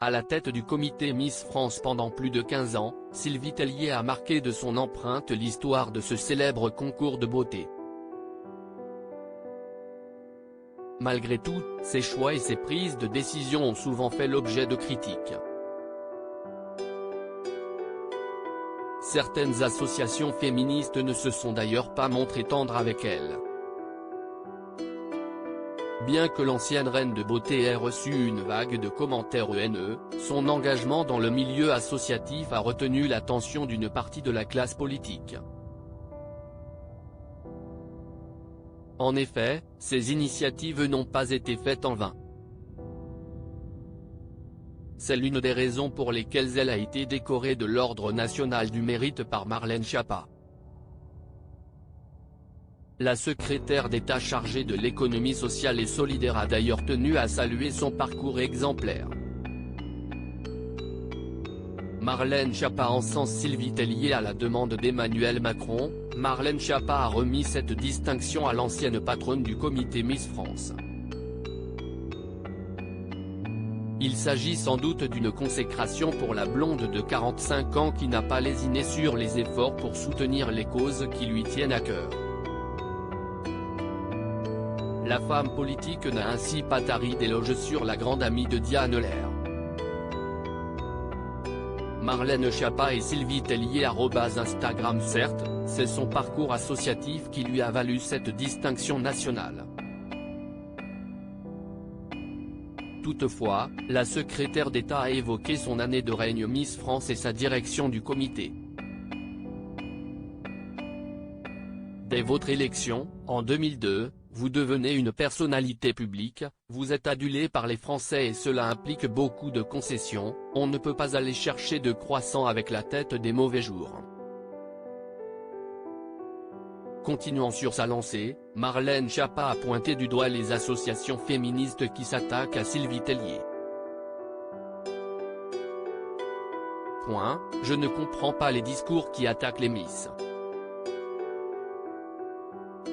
À la tête du comité Miss France pendant plus de 15 ans, Sylvie Tellier a marqué de son empreinte l'histoire de ce célèbre concours de beauté. Malgré tout, ses choix et ses prises de décision ont souvent fait l'objet de critiques. Certaines associations féministes ne se sont d'ailleurs pas montrées tendres avec elle. Bien que l'ancienne reine de beauté ait reçu une vague de commentaires haineux, son engagement dans le milieu associatif a retenu l'attention d'une partie de la classe politique. En effet, ces initiatives n'ont pas été faites en vain. C'est l'une des raisons pour lesquelles elle a été décorée de l'Ordre national du mérite par Marlène Schiappa. La secrétaire d'État chargée de l'économie sociale et solidaire a d'ailleurs tenu à saluer son parcours exemplaire. Marlène Schiappa encense Sylvie Tellier à la demande d'Emmanuel Macron. Marlène Schiappa a remis cette distinction à l'ancienne patronne du comité Miss France. Il s'agit sans doute d'une consécration pour la blonde de 45 ans qui n'a pas lésiné sur les efforts pour soutenir les causes qui lui tiennent à cœur. La femme politique n'a ainsi pas tari d'éloges sur la grande amie de Diane Lair. Marlène Schiappa et Sylvie Tellier @Instagram. Certes, c'est son parcours associatif qui lui a valu cette distinction nationale. Toutefois, la secrétaire d'État a évoqué son année de règne Miss France et sa direction du comité. Dès votre élection, en 2002, vous devenez une personnalité publique, vous êtes adulé par les Français et cela implique beaucoup de concessions, on ne peut pas aller chercher de croissant avec la tête des mauvais jours. Continuant sur sa lancée, Marlène Schiappa a pointé du doigt les associations féministes qui s'attaquent à Sylvie Tellier. Je ne comprends pas les discours qui attaquent les Miss.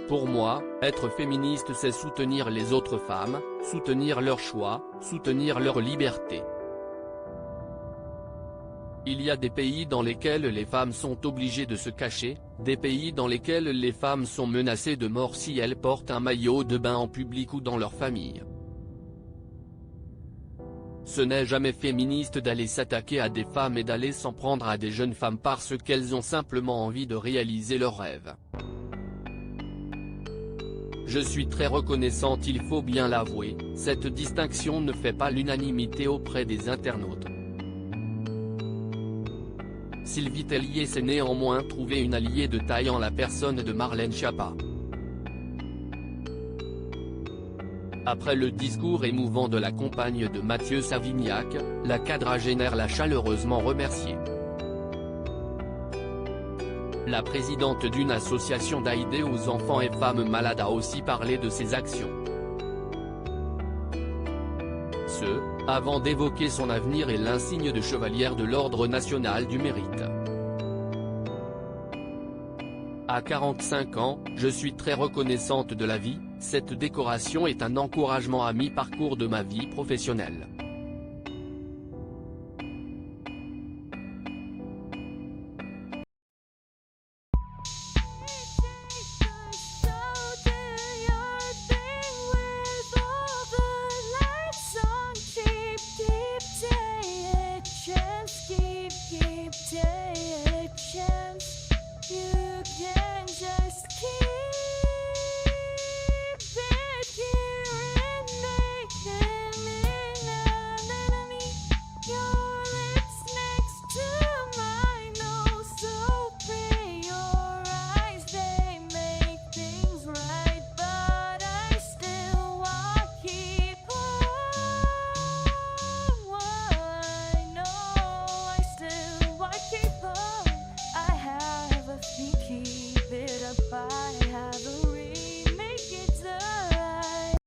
Pour moi, être féministe c'est soutenir les autres femmes, soutenir leurs choix, soutenir leur liberté. Il y a des pays dans lesquels les femmes sont obligées de se cacher, des pays dans lesquels les femmes sont menacées de mort si elles portent un maillot de bain en public ou dans leur famille. Ce n'est jamais féministe d'aller s'attaquer à des femmes et d'aller s'en prendre à des jeunes femmes parce qu'elles ont simplement envie de réaliser leurs rêves. Je suis très reconnaissante, il faut bien l'avouer, cette distinction ne fait pas l'unanimité auprès des internautes. Sylvie Tellier s'est néanmoins trouvé une alliée de taille en la personne de Marlène Schiappa. Après le discours émouvant de la compagne de Mathieu Savignac, la quadragénaire l'a chaleureusement remerciée. La présidente d'une association d'aide aux enfants et femmes malades a aussi parlé de ses actions. Avant d'évoquer son avenir et l'insigne de chevalière de l'Ordre national du mérite. À 45 ans, je suis très reconnaissante de la vie, cette décoration est un encouragement à mi-parcours de ma vie professionnelle.